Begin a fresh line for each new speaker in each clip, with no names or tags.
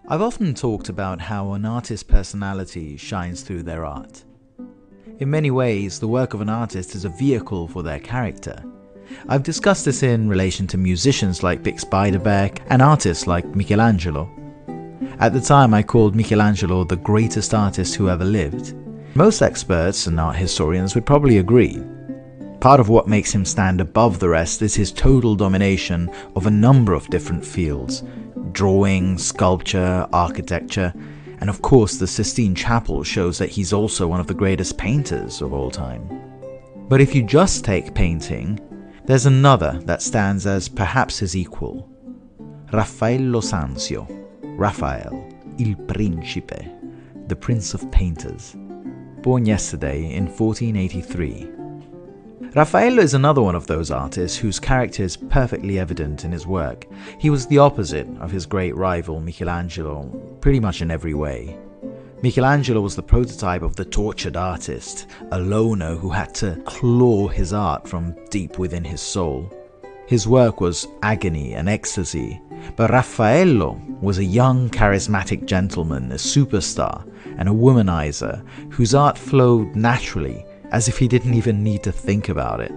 I've often talked about how an artist's personality shines through their art. In many ways, the work of an artist is a vehicle for their character. I've discussed this in relation to musicians like Bix Beiderbecke and artists like Michelangelo. At the time, I called Michelangelo the greatest artist who ever lived. Most experts and art historians would probably agree. Part of what makes him stand above the rest is his total domination of a number of different fields: drawing, sculpture, architecture, and of course the Sistine Chapel shows that he's also one of the greatest painters of all time. But if you just take painting, there's another that stands as perhaps his equal. Raffaello Sanzio, Raphael, Il Principe, the Prince of Painters, born yesterday in 1483. Raffaello is another one of those artists whose character is perfectly evident in his work. He was the opposite of his great rival Michelangelo, pretty much in every way. Michelangelo was the prototype of the tortured artist, a loner who had to claw his art from deep within his soul. His work was agony and ecstasy, but Raffaello was a young, charismatic gentleman, a superstar, and a womanizer whose art flowed naturally, as if he didn't even need to think about it.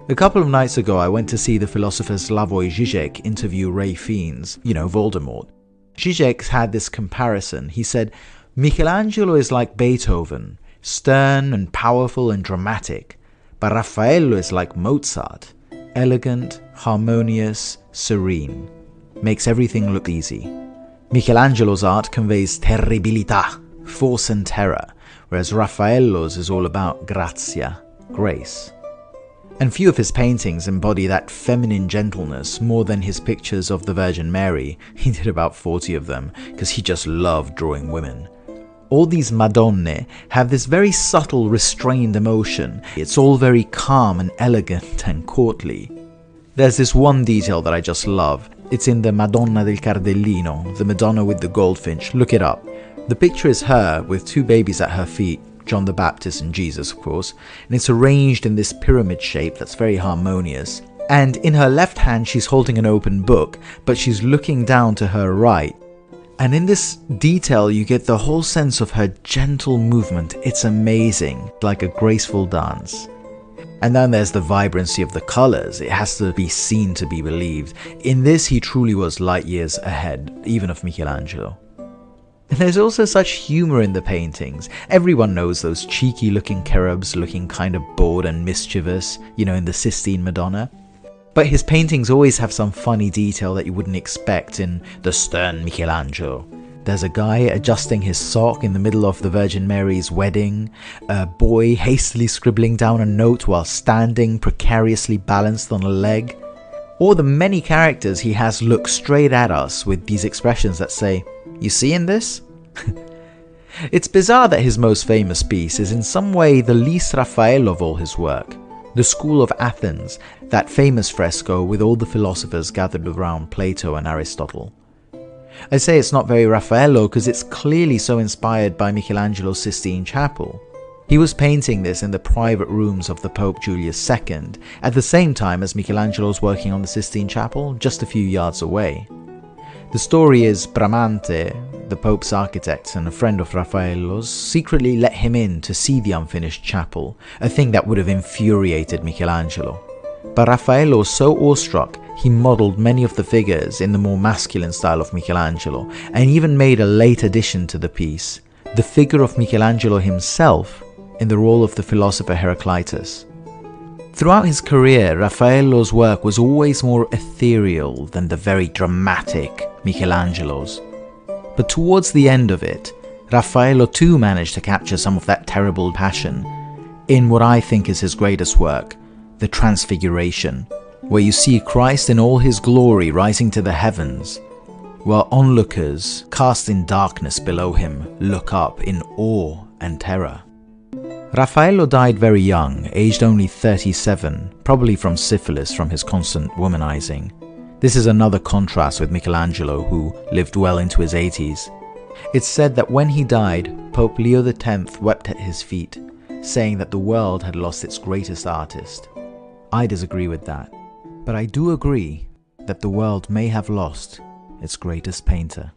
A couple of nights ago, I went to see the philosopher Slavoj Žižek interview Ray Fiennes, Voldemort. Žižek had this comparison. He said, Michelangelo is like Beethoven, stern and powerful and dramatic, but Raffaello is like Mozart, elegant, harmonious, serene, makes everything look easy. Michelangelo's art conveys terribilità, force and terror, whereas Raffaello's is all about grazia, grace. And few of his paintings embody that feminine gentleness more than his pictures of the Virgin Mary. He did about 40 of them, because he just loved drawing women. All these Madonne have this very subtle, restrained emotion. It's all very calm and elegant and courtly. There's this one detail that I just love. It's in the Madonna del Cardellino, the Madonna with the goldfinch. Look it up. The picture is her with two babies at her feet, John the Baptist and Jesus, of course, and it's arranged in this pyramid shape that's very harmonious. And in her left hand, she's holding an open book, but she's looking down to her right. And in this detail, you get the whole sense of her gentle movement. It's amazing, like a graceful dance. And then there's the vibrancy of the colors. It has to be seen to be believed. In this, he truly was light years ahead, even of Michelangelo. And there's also such humor in the paintings. Everyone knows those cheeky looking cherubs looking kind of bored and mischievous, in the Sistine Madonna. But his paintings always have some funny detail that you wouldn't expect in the stern Michelangelo. There's a guy adjusting his sock in the middle of the Virgin Mary's wedding, a boy hastily scribbling down a note while standing precariously balanced on a leg, or the many characters he has look straight at us with these expressions that say, "You seeing this?" It's bizarre that his most famous piece is in some way the least Raffaello of all his work. The School of Athens, that famous fresco with all the philosophers gathered around Plato and Aristotle. I say it's not very Raffaello because it's clearly so inspired by Michelangelo's Sistine Chapel. He was painting this in the private rooms of the Pope Julius II, at the same time as Michelangelo's working on the Sistine Chapel, just a few yards away. The story is Bramante, the Pope's architect and a friend of Raffaello's, secretly let him in to see the unfinished chapel, a thing that would have infuriated Michelangelo. But Raffaello was so awestruck, he modelled many of the figures in the more masculine style of Michelangelo, and even made a late addition to the piece, the figure of Michelangelo himself in the role of the philosopher Heraclitus. Throughout his career, Raffaello's work was always more ethereal than the very dramatic Michelangelo's. But towards the end of it, Raffaello too managed to capture some of that terrible passion in what I think is his greatest work, the Transfiguration, where you see Christ in all his glory rising to the heavens, while onlookers, cast in darkness below him, look up in awe and terror. Raffaello died very young, aged only 37, probably from syphilis from his constant womanizing. This is another contrast with Michelangelo, who lived well into his 80s. It's said that when he died, Pope Leo X wept at his feet, saying that the world had lost its greatest artist. I disagree with that, but I do agree that the world may have lost its greatest painter.